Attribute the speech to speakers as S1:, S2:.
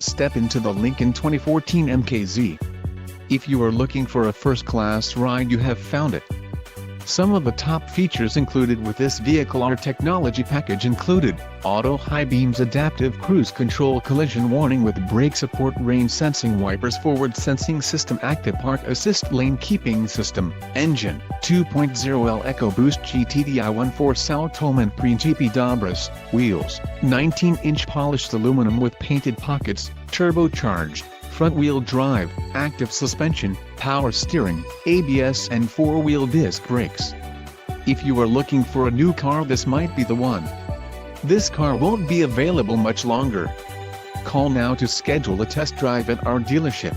S1: Step into the Lincoln 2014 MKZ. If you are looking for a first-class ride, you have found it. Some of the top features included with this vehicle are: technology package included: auto high beams, adaptive cruise control, collision warning with brake support, rain sensing wipers, forward sensing system, active park assist, lane keeping system, engine 2.0L EcoBoost GTDI 1.4 Sao Tome Príncipe Dobras, wheels 19-inch polished aluminum with painted pockets, turbocharged, front-wheel drive, active suspension, power steering, ABS and 4-wheel disc brakes. If you are looking for a new car, this might be the one. This car won't be available much longer. Call now to schedule a test drive at our dealership.